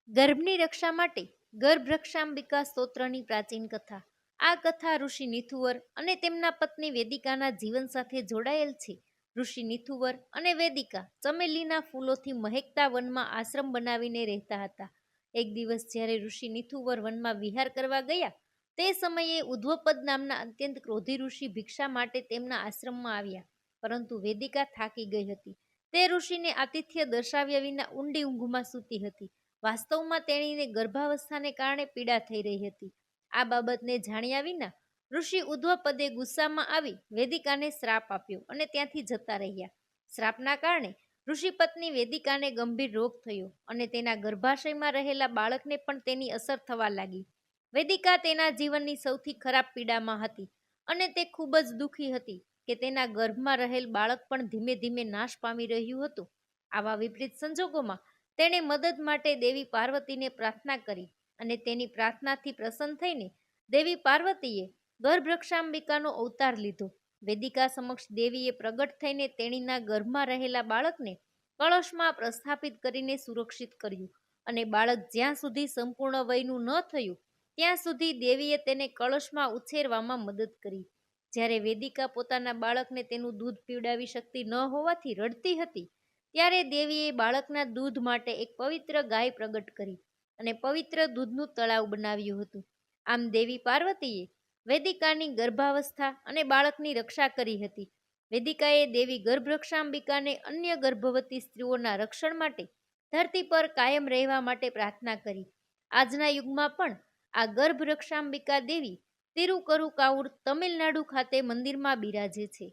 ગર્ભની રક્ષા માટે ગર્ભરક્ષાંબિકા સ્તોત્રની પ્રાચીન કથા. આ કથા ઋષિ નિથુવર અને તેમના પત્ની વેદિકાના જીવન સાથે જોડાયેલ છે. ઋષિ નિથુવર અને વેદિકા ચમેલીના ફૂલોથી મહેકતા વનમાં આશ્રમ બનાવીને રહેતા હતા. એક દિવસ જ્યારે ઋષિ નિથુવર વનમાં વિહાર કરવા ગયા તે સમયે ઉદ્ધવપદ નામના અત્યંત ક્રોધી ઋષિ ભિક્ષા માટે તેમના આશ્રમમાં આવ્યા. પરંતુ વેદિકા થાકી ગઈ હતી. તે ઋષિને આતિથ્ય દર્શાવ્યા વિના ઊંડી ઊંઘમાં સૂતી હતી. વાસ્તવમાં તેણીને ગર્ભાવસ્થાને કારણે પીડા થઈ રહી હતી. આ બાબતને જાણ્યા વિના ઋષિ ઉદ્ધવપદે ગુસ્સામાં આવી વેદિકાને શ્રાપ આપ્યો અને ત્યાંથી જતા રહ્યા. શ્રાપના કારણે ઋષિ પત્ની વેદિકાને ગંભીર રોગ થયો અને તેના ગર્ભાશયમાં રહેલા બાળકને પણ તેની અસર થવા લાગી. વેદિકા તેના જીવનની સૌથી ખરાબ પીડામાં હતી અને તે ખૂબ જ દુઃખી હતી કે તેના ગર્ભમાં રહેલ બાળક પણ ધીમે ધીમે નાશ પામી રહ્યું હતું. આવા વિપરીત સંજોગોમાં તેણે મદદ માટે દેવી પાર્વતીને પ્રાર્થના કરી અને તેની પ્રાર્થનાથી પ્રસન્ન થઈને દેવી પાર્વતીએ ગર્ભરક્ષાંબિકાનો અવતાર લીધો. વેદિકા સમક્ષ દેવીએ પ્રગટ થઈને તેણીના ગર્ભમાં રહેલા બાળકને કળશમાં પ્રસ્થાપિત કરીને સુરક્ષિત કર્યું અને બાળક જ્યાં સુધી સંપૂર્ણ વયનું ન થયું ત્યાં સુધી દેવીએ તેને કળશમાં ઉછેરવામાં મદદ કરી. જ્યારે વેદિકા પોતાના બાળકને તેનું દૂધ પીવડાવી શકતી ન હોવાથી રડતી હતી ત્યારે દેવીએ બાળકના દૂધ માટે એક પવિત્ર ગાય પ્રગટ કરી અને પવિત્ર દૂધનું તળાવ બનાવ્યું હતું. આમ દેવી પાર્વતીએ વેદિકાની ગર્ભાવસ્થા અને બાળકની રક્ષા કરી હતી. વેદિકાએ દેવી ગર્ભરક્ષાંબિકાને અન્ય ગર્ભવતી સ્ત્રીઓના રક્ષણ માટે ધરતી પર કાયમ રહેવા માટે પ્રાર્થના કરી. આજના યુગમાં પણ આ ગર્ભરક્ષાંબિકા દેવી તિરુકરુકાવુર તમિલનાડુ ખાતે મંદિરમાં બિરાજે છે.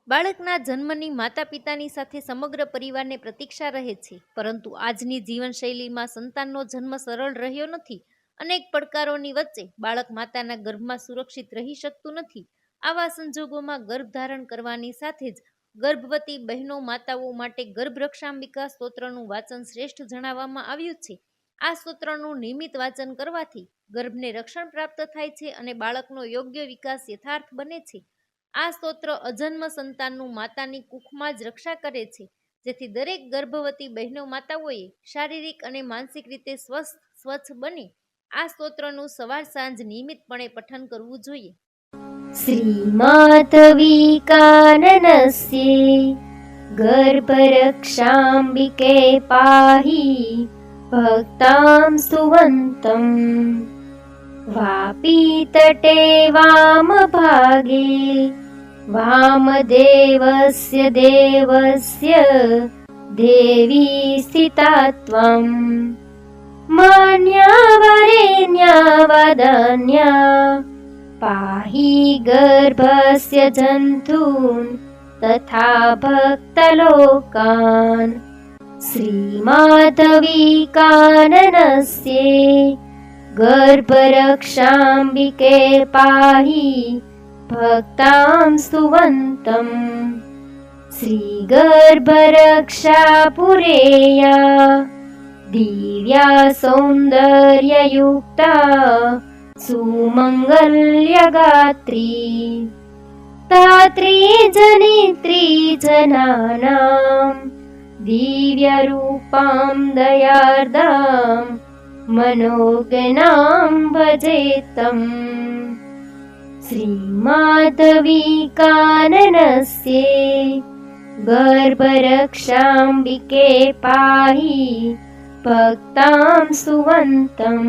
બાળકના જન્મની માતા પિતાની સાથે સમગ્ર પરિવારને પ્રતીક્ષા રહે છે. પરંતુ આજની જીવનશૈલીમાં સંતાનનો જન્મ સરળ રહ્યો નથી. અનેક પડકારોની વચ્ચે બાળક માતાના ગર્ભમાં સુરક્ષિત રહી શકતું નથી. આવા સંજોગોમાં ગર્ભધારણ કરવાની સાથે જ ગર્ભવતી બહેનો માતાઓ માટે ગર્ભરક્ષાંબિકા સ્તોત્રનું વાંચન શ્રેષ્ઠ જણાવવામાં આવ્યું છે. આ સ્તોત્રનું નિયમિત વાંચન કરવાથી ગર્ભને રક્ષણ પ્રાપ્ત થાય છે અને બાળકનો યોગ્ય વિકાસ યથાર્થ બને છે. આ સ્તોત્ર અજન્મ સંતાનનું માતાની કુખમાં જ રક્ષા કરે છે, જેથી દરેક ગર્ભવતી બહેનો માતાઓએ શારીરિક અને માનસિક રીતે સ્વચ્છ બને આ સ્તોત્રનું સવાર સાંજ નિયમિતપણે પઠન કરવું જોઈએ. શ્રીમાધવી કાનનસ્યે ગર્ભરક્ષાંબિકે પાહી ભક્તાં સુવંતમ વાપી તટે વામભાગે વામદેવસ્ય દેવસ્ય દેવી સ્થિતા ત્વં માન્યાવરેણ્યાવદાન્યા પાહી ગર્ભસ્ય જંતુન તથા ભક્તલોકાન. શ્રીમાધવી કાનનસ્યે ગર્ભરક્ષાંબિકે પાહી ભક્તાં સુવંતમ. શ્રી ગર્ભરક્ષા પુરેયા દિવ્યા સૌંદર્યયુક્તા સુમંગલ્યગાત્રી ધાત્રી જનિત્રી જનાનાં દિવ્યરૂપાં દયાર્દાં મનોજ્ઞાં ભજેતમ. શ્રીમાધવી કાનનસ્યે ગર્ભરક્ષાંબિકે પાહી ભક્તાં સુવંતમ.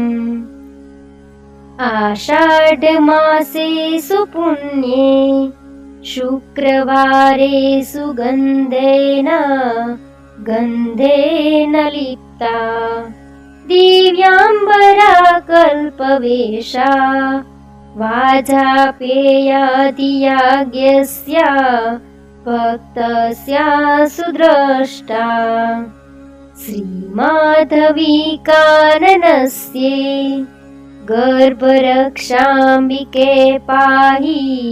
આષાઢ માસે સુપુન્યે શુક્રવારે સુગંધેન ગંધેન લિપ્તા દિવ્યાંબરા કલ્પવેશા વાજાપેયાધિયાજ્ઞસ્યા ભક્તસ્યા સુદ્રષ્ટા. શ્રીમાધવી કાનનસ્યે ગર્ભરક્ષાંબિકે પાહી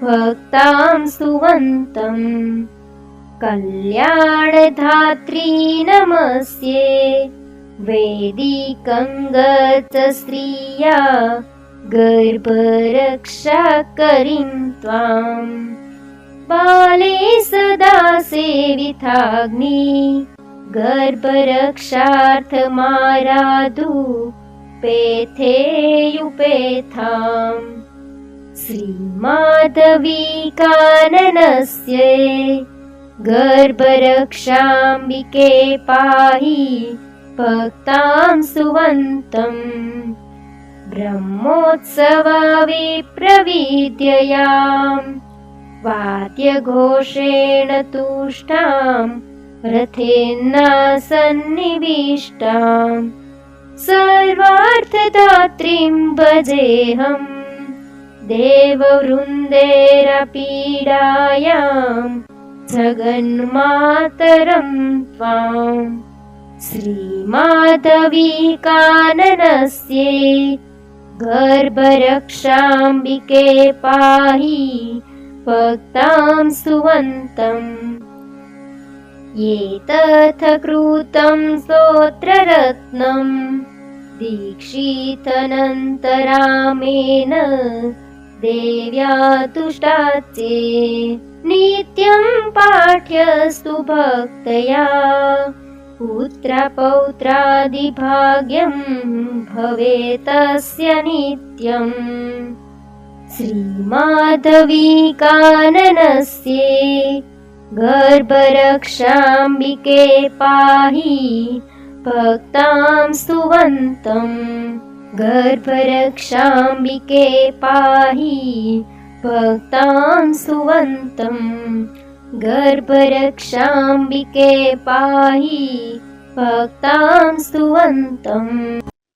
ભક્તાં સુવંતમ. કલ્યાણધાત્રી નમસ્યે વૈદિકંગત સ્ત્રિયા ગર્ભરક્ષા કરીં ત્વાં. બાલે સદા સેવિતાગ્નિ गर्भरक्षार्थमाराधु पेथेयुपेथाम् श्रीमाधवीकाननस्य गर्भरक्षाम्बिके पाहि भक्तां सुवन्तम् ब्रह्मोत्सवाविप्रविद्ययाम् वाद्यघोषेण तुष्टां रथेन्नासन्निविष्टां सर्वार्थदात्रीं भजेऽहम् देववृन्देरपीडायां जगन्मातरं त्वाम् श्रीमाधवीकाननस्य गर्भरक्षाम्बिके पाहि भक्तां सुवन्तम् एतथ कृतं स्तोत्ररत्नं दीक्षितनन्तरामेण देव्या तुष्टाच्चे नित्यं पाठ्यस्तु भक्तया पुत्रपौत्रादिभाग्यं भवेतस्य नित्यम् श्रीमाधवीकाननस्य गर्भरक्षाम्बिके पाहि भक्तां सुवन्तम् गर्भरक्षाम्बिके पाहि भक्तां सुवन्तम् गर्भरक्षाम्बिके पाहि भक्तां सुवन्तम्।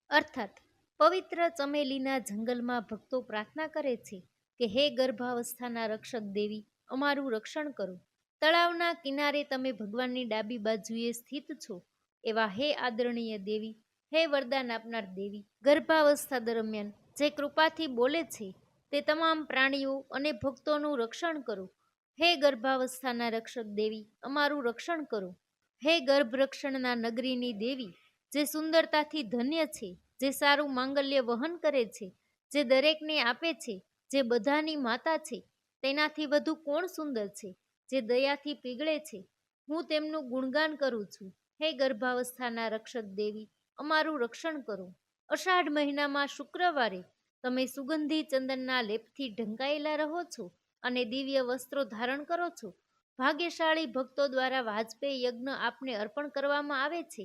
અર્થાત પવિત્ર ચમેલીના જંગલમાં ભક્તો પ્રાર્થના કરે છે કે હે ગર્ભાવસ્થાના રક્ષક દેવી, અમારું રક્ષણ કરો. તળાવના કિનારે તમે ભગવાનની ડાબી બાજુએ સ્થિત છો એવા હે આદરણીય દેવી, હે વરદાન આપનાર દેવી, ગર્ભાવસ્થા દરમિયાન જે કૃપાથી બોલે છે તે તમામ પ્રાણીઓ અને ભક્તોનું રક્ષણ કરો. હે ગર્ભાવસ્થાના રક્ષક દેવી, અમારું રક્ષણ કરો. હે ગર્ભરક્ષણના નગરીની દેવી, જે સુંદરતાથી ધન્ય છે, જે સારું માંગલ્ય વહન કરે છે, જે દરેકને આપે છે, જે બધાની માતા છે, તેનાથી વધુ કોણ સુંદર છે, જે દયાથી પીગળે છે, હું તેમનું ગુણગાન કરું છું. હે ગર્ભાવસ્થાના રક્ષક દેવી, અમારું રક્ષણ કરો. અષાઢ મહિનામાં શુક્રવારે તમે સુગંધી ચંદનના લેપથી ઢંકાયેલા રહો છો અને દિવ્ય વસ્ત્રો ધારણ કરો છો. ભાગ્યશાળી ભક્તો દ્વારા વાજપેયી યજ્ઞ આપને અર્પણ કરવામાં આવે છે.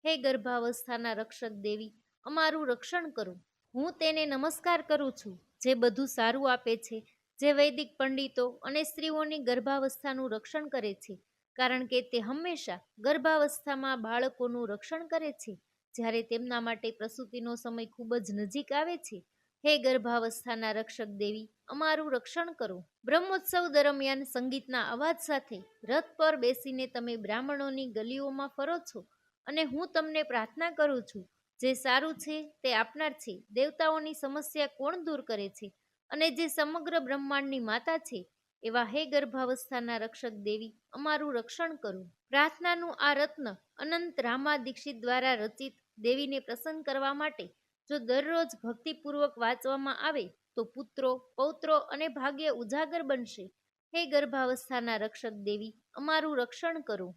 હે ગર્ભાવસ્થાના રક્ષક દેવી, અમારું રક્ષણ કરો. હું તેને નમસ્કાર કરું છું જે બધું સારું આપે છે, જે વૈદિક પંડિતો અને સ્ત્રીઓની ગર્ભાવસ્થાનું રક્ષણ કરે છે, કારણ કે તે હંમેશા ગર્ભાવસ્થામાં બાળકોનું રક્ષણ કરે છે જ્યારે તેમના માટે પ્રસૂતિનો સમય ખૂબ જ નજીક આવે છે. હે ગર્ભાવસ્થાના રક્ષક દેવી, અમારું રક્ષણ કરો. બ્રહ્મોત્સવ દરમિયાન સંગીતના અવાજ સાથે રથ પર બેસીને તમે બ્રાહ્મણોની ગલીઓમાં ફરો છો અને હું તમને પ્રાર્થના કરું છું, જે સારું છે તે આપનાર છે, દેવતાઓની સમસ્યા કોણ દૂર કરે છે અને જે સમગ્ર બ્રહ્માંડની માતા છે એવા હે ગર્ભાવસ્થાના રક્ષક દેવી, અમારું રક્ષણ કરો. પ્રાર્થનાનું આ રત્ન અનંત રામા દીક્ષિત દ્વારા રચિત દેવીને પ્રસન્ન કરવા માટે જો દરરોજ ભક્તિપૂર્વક વાંચવામાં આવે તો પુત્રો, પૌત્રો અને ભાગ્ય ઉજાગર બનશે. હે ગર્ભાવસ્થાના રક્ષક દેવી, અમારું રક્ષણ કરો.